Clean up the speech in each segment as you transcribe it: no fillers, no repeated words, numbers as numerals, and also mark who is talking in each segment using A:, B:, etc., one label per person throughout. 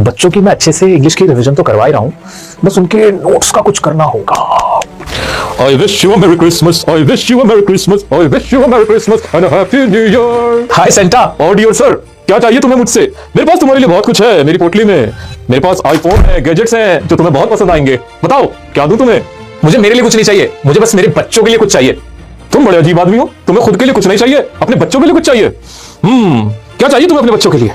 A: बच्चों की मैं अच्छे से इंग्लिश की रिवीजन तो करवा ही रहा हूँ, बस उनके नोट्स का कुछ करना होगा।
B: I wish you a Merry Christmas. I wish you a Merry Christmas. I wish you a Merry Christmas and a Happy New Year.
A: Hi Santa.
B: और डियर सर, क्या चाहिए तुम्हें मुझसे? मेरे पास तुम्हारे लिए बहुत कुछ है मेरी पोटली में। मेरे पास आईफोन है, गैजेट्स हैं जो तुम्हें बहुत पसंद आएंगे। बताओ क्या दूं तुम्हें?
A: मुझे मेरे लिए कुछ नहीं चाहिए, मुझे बस मेरे बच्चों के लिए कुछ चाहिए।
B: तुम बड़े अजीब आदमी हो, तुम्हें खुद के लिए कुछ नहीं चाहिए, अपने बच्चों के लिए कुछ चाहिए। क्या चाहिए तुम्हें अपने बच्चों के लिए?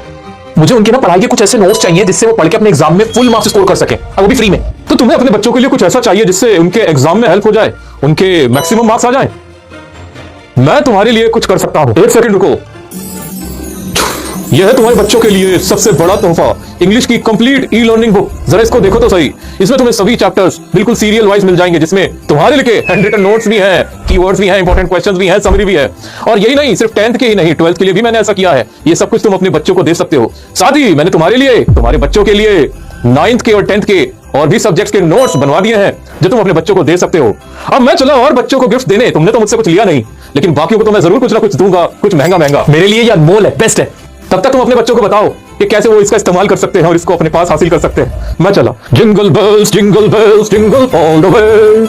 A: मुझे उनके ना पढ़ाई के कुछ ऐसे नोट्स चाहिए जिससे वो पढ़ के अपने एग्जाम में फुल मार्क्स स्कोर कर सके, और वो भी फ्री में।
B: तो तुम्हें अपने बच्चों के लिए कुछ ऐसा चाहिए जिससे उनके एग्जाम में हेल्प हो जाए, उनके मैक्सिमम मार्क्स आ जाए। मैं तुम्हारे लिए कुछ कर सकता हूं। एक सेकंड रुको। यह है तुम्हारे बच्चों के लिए सबसे बड़ा तोहफा, इंग्लिश की कंप्लीट ई लर्निंग बुक। जरा इसको देखो तो सही। इसमें तुम्हें सभी चैप्टर्स बिल्कुल सीरियल वाइज मिल जाएंगे, जिसमें तुम्हारे लिखे हैंड रिटन नोट्स भी हैं, कीवर्ड्स भी हैं, इंपॉर्टेंट क्वेश्चंस भी हैं, समरी भी है। और यही नहीं, सिर्फ 10th के ही नहीं, 12th के लिए भी मैंने ऐसा किया है। ये सब कुछ तुम अपने बच्चों को दे सकते हो। साथ ही मैंने तुम्हारे लिए, तुम्हारे बच्चों के लिए 9th के और 10th के और भी सब्जेक्ट्स के नोट्स बनवा दिए हैं जो तुम अपने बच्चों को दे सकते हो। अब मैं चला और बच्चों को गिफ्ट देने। तुमने तो मुझसे कुछ लिया नहीं, लेकिन बाकियों को तो मैं जरूर कुछ ना कुछ दूंगा, कुछ महंगा महंगा।
A: मेरे लिए ये अनमोल है, बेस्ट है।
B: तब तक तुम अपने बच्चों को बताओ कि कैसे वो इसका इस्तेमाल कर सकते हैं और इसको अपने पास हासिल कर सकते हैं। मैं चला। Jingle bells jingle bells jingle all the way.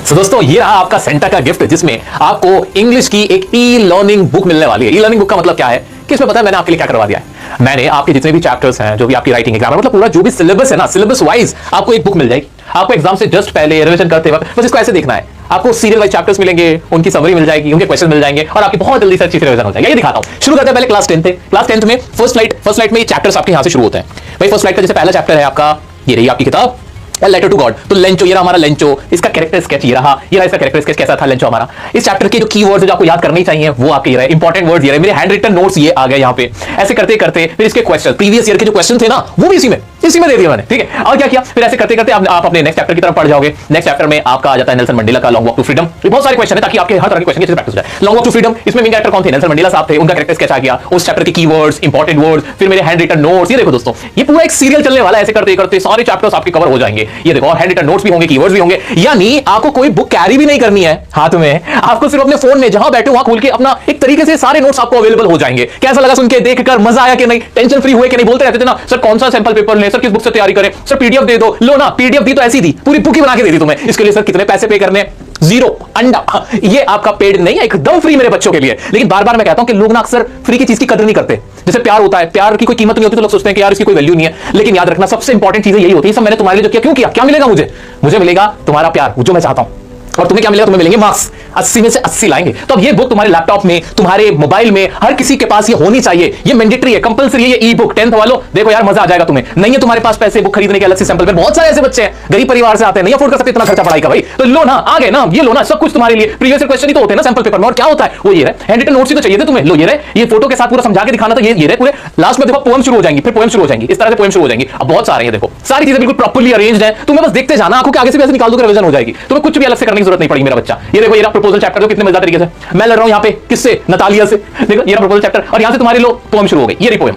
A: तो दोस्तों, ये रहा आपका सेंटा का गिफ्ट, जिसमें आपको इंग्लिश की एक ई लर्निंग बुक मिलने वाली है। ई लर्निंग बुक का मतलब क्या है कि इसमें पता है मैंने आपके लिए क्या करवा दिया है। मैंने आपके जितने भी चैप्टर्स हैं, जो भी आपकी राइटिंग एग्जाम, मतलब पूरा जो भी सिलेबस है ना, सिलेबस वाइज आपको एक बुक मिल जाएगी। आपको एग्जाम से जस्ट पहले रिवीजन करते वक्त बस इसको ऐसे देखना है। आपको सीरियल वाइज चैप्टर्स मिलेंगे, उनकी समरी मिल जाएगी, उनके क्वेश्चन मिल जाएंगे, और आपकी बहुत जल्दी से अच्छी रिवीजन हो जाएगी। ये दिखाता हूं। शुरू करते हैं पहले क्लास 10 से। क्लास 10 में फर्स्ट लाइट में ये चैप्टर्स आपके यहां से शुरू होते हैं। भाई फर्स्ट लाइट का जैसे पहला चैप्टर है आपका, ये रही आपकी किताब लेटर टू गॉड। तो लेंचो, ये रहा हमारा लेंचो, इसका कैरेक्टर स्केच ये रहा इसका कैरेक्टर स्केच कैसा था लेंचो हमारा। इस चैप्टर के जो कीवर्ड्स जो आपको याद करने चाहिए वो आपके ये रहे, इंपॉर्टेंट वर्ड्स ये रहे, मेरे हैंड रिटन नोट्स ये आ गए यहाँ पे। ऐसे करते करते फिर इसके क्वेश्चन, प्रीवियस ईयर के जो क्वेश्चन थे ना, वो भी इसी में दे दिया मैंने, ठीक है। और क्या किया, फिर ऐसे करते करते आप अपने नेक्स्ट चैप्टर की तरफ पढ़ जाओगे। नेक्स्ट चैप्टर में आपका आ जाता है नेल्सन मंडेला का लॉन्ग वॉक टू फ्रीडम। तो बहुत सारे क्वेश्चन है ताकि आपके हर तरह के क्वेश्चन की प्रैक्टिस हो जाए। लॉन्ग वॉक टू फ्रीडम, इसमें मेन कैरेक्टर कौन थे? नेल्सन मंडेला साहब थे, उनका कैरेक्टर स्केच आ गया। उस चैप्टर के कीवर्ड्स, इंपॉर्टेंट वर्ड्स, फिर मेरे हैंड रिटन नोट्स। ये देखो दोस्तों, ये पूरा एक सीरियल चलने वाला है। ऐसे करते करते सारे चैप्टर्स आपके कवर हो जाएंगे। ये देखो, और हैंड रिटन नोट्स भी होंगे, कीवर्ड्स भी होंगे। यानी आपको कोई बुक कैरी भी नहीं करनी है हाथ में, आपको सिर्फ अपने फोन में जहां बैठे वहां खोल के अपना एक तरीके से सारे नोट्स आपको अवेलेबल हो जाएंगे। कैसा लगा सुन के, देखकर मजा आया कि नहीं? टेंशन फ्री हुए कि नहीं? बोलते रहते थे ना सर कौन सा सैंपल पेपर लें, सर किस बुक से तैयारी करें, सर पीडीएफ दे दो। लो ना, पीडीएफ दी तो ऐसी दी, पूरी बुक ही बना के दे दी तुम्हें। इसके लिए सर कितने पैसे पे करने? जीरो, अंडा। ये आपका पेड नहीं है, एकदम फ्री मेरे बच्चों के लिए। लेकिन बार बार मैं कहता हूं कि लोग ना अक्सर फ्री की चीज की कदर नहीं करते। जैसे प्यार होता है, प्यार की कोई कीमत नहीं होती तो लोग सोचते हैं कि यार इसकी कोई वैल्यू नहीं है। लेकिन याद रखना, सबसे इंपॉर्टेंट चीज यही होती है। सब मैंने तुम्हारे लिए जो किया, क्यों किया? क्या मिलेगा मुझे मिलेगा तुम्हारा प्यार, जो मैं चाहता हूं। और तुम्हें क्या मिलेगा? तुम्हें मिलेंगे मार्क्स, 80 में से 80 लाएंगे। तो अब ये बुक तुम्हारे लैपटॉप में, तुम्हारे मोबाइल में, हर किसी के पास ये होनी चाहिए। ये मैंडेटरी है, कंपलसरी है। ये ई बुक 10th वालों देखो यार, मजा आ जाएगा तुम्हें। नहीं है तुम्हारे पास पैसे बुक खरीदने के अलग से सैंपल पे, बहुत सारे ऐसे बच्चे हैं गरीब परिवार से आते हैं, नहीं अफोर्ड कर सकते इतना खर्चा पढ़ाई का। भाई तो लो ना, आ गए ना, ये लो ना, सब कुछ तुम्हारे लिए। प्रीवियस क्वेश्चन ही तो होते हैं ना सैंपल पेपर में। और क्या होता है वो ये रहे, हैंड रिटन नोट्स ही तो चाहिए थे तुम्हें। लो ये रहे, ये फोटो के साथ पूरा समझा के दिखाना था। ये रहे पूरे। लास्ट में देखो पोएम शुरू हो जाएंगी, फिर पोएम शुरू हो जाएंगी, इस तरह से पोएम शुरू हो जाएंगी। अब बहुत सारे हैं, देखो सारी चीजें बिल्कुल प्रॉपर्ली अरेंज्ड है। तुम्हें बस देखते जाना, आंखों के आगे से भी ऐसे निकाल दो, रिवीजन हो जाएगी। तुम्हें कुछ भी अलग से करने की जरूरत नहीं पड़ेगी मेरा बच्चा। ये देखो, ये प्रपोजल चैप्टर जो कितने मजेदार तरीके से मैं लड़ रहा हूं यहाँ पे, किससे? नतालिया से। देखो ये प्रपोजल चैप्टर, और यहाँ से तुम्हारी लो पोएम शुरू हो गई। ये रही पोएम,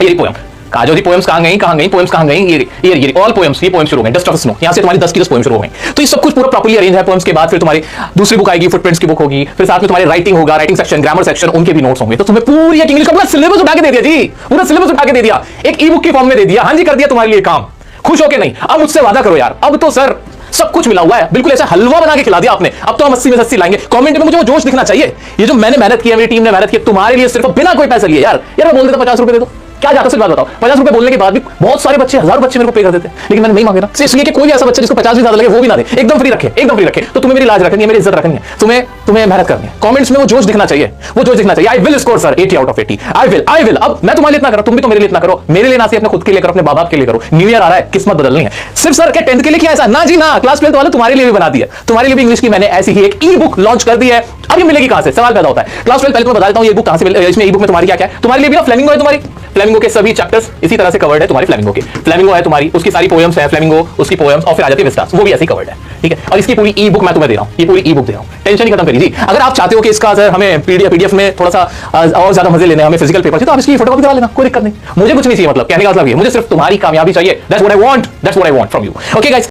A: ये रही पोएम। काजो दी पोएम्स कहां गई, पोएम्स कहां गई? ये ऑल पोएम्स, ये पोएम शुरू हो गई। डस्ट ऑफ स्नो, यहाँ से तुम्हारी 10 की 10 पोएम शुरू हो गई। तो ये सब कुछ पूरा प्रॉपर्ली अरेंज है। पोएम्स के बाद फिर तुम्हारी दूसरी बुक आएगी, फुटप्रिंट्स की बुक होगी। फिर साथ में तुम्हारे राइटिंग होगा, राइटिंग सेक्शन, ग्रामर सेक्शन, उनके भी नोट्स होंगे। तो तुम्हें पूरी एक इंग्लिश का पूरा सिलेबस उठा के दे दिया जी, पूरा सिलेबस उठा के दे दिया, एक ई बुक की फॉर्म में दे दिया। हाँ जी, कर दिया तुम्हारे लिए काम। खुश हो के नहीं? अब मुझसे वादा करो यार, अब तो सर सब कुछ मिला हुआ है, बिल्कुल ऐसा हलवा बना के खिला दिया आपने। अब तो हम 80 में से 80 लाएंगे। कमेंट में मुझे वो जोश दिखना चाहिए। ये जो मैंने मेहनत की है, मेरी टीम ने मेहनत की तुम्हारे लिए, सिर्फ बिना कोई पैसा लिए। यार मैं बोल देता 50 रुपए दे दो, क्या जाता? सिर्फ बात बताओ, 50 रुपए बोलने के बाद भी बहुत सारे बच्चे, 1000 बच्चे मेरे को पे कर देते हैं। लेकिन मैंने नहीं मांगे ना, इसलिए कि कोई भी ऐसा बच्चा जिसको 50 भी ज्यादा लगे वो भी ना दे, एकदम फ्री रखे, एकदम फ्री रखे। तो तुम्हें मेरी लाज रखनी है, मेरी इज्जत रखनी है, तुम्हें मेहनत करनी है। कमेंट्स में वो जोश दिखना चाहिए, वो जोश दिखना चाहिए। I will score sir 80 out of 80। I will. अब मैं तुम्हारे लिए इतना करो, तुम भी तो मेरे लिए इतना करो। मेरे लिए ना सिर्फ अपने खुद के लिए करो, अपने बाप के लिए करो। न्यू ईयर आ रहा है, किस्मत बदलनी है। सिर्फ सर क्या 10th के लिए किया ऐसा? ना जी ना, क्लास 12th वाले तुम्हारे लिए भी बना दिया। तुम्हारे लिए भी इंग्लिश की मैंने ऐसी ही एक ई बुक लॉन्च कर दी है। अब ये मिलेगी कहां से? सवाल पैदा होता है। क्लास 12 पहले तो मैं बता देता हूं ये बुक कहां से मिलेगी। इसमें ई बुक में तुम्हारी क्या क्या है? तुम्हारे लिए भी ना फ्लेमिंगो है, तुम्हारी फ्लेमिंगो के सभी चैप्टर्स इसी तरह से कवर्ड है तुम्हारी फ्लेमिंगो के। फ्लेमिंगो है तुम्हारी, उसकी सारी पोएम्स है फ्लेमिंगो, उसकी पोएम्स, और फिर आ जाती है विस्टास, वो भी ऐसे ही कवर्ड है, ठीक है। और इसकी पूरी ई बुक मैं तुम्हें दे रहा हूं, ये पूरी ई बुक दे रहा हूं, टेंशन ही खत्म करिए जी। अगर आप चाहते हो कि इसका सर हमें पीडीएफ में थोड़ा सा और ज्यादा मजे लेने, हमें फिजिकल पेपर चाहिए, तो आप इसकी फोटोकॉपी करा लेना, कोई दिक्कत नहीं। मुझे कुछ नहीं चाहिए, मतलब कहने का मतलब ये, मुझे सिर्फ तुम्हारी कामयाबी चाहिए। That's what I want from you. Okay guys.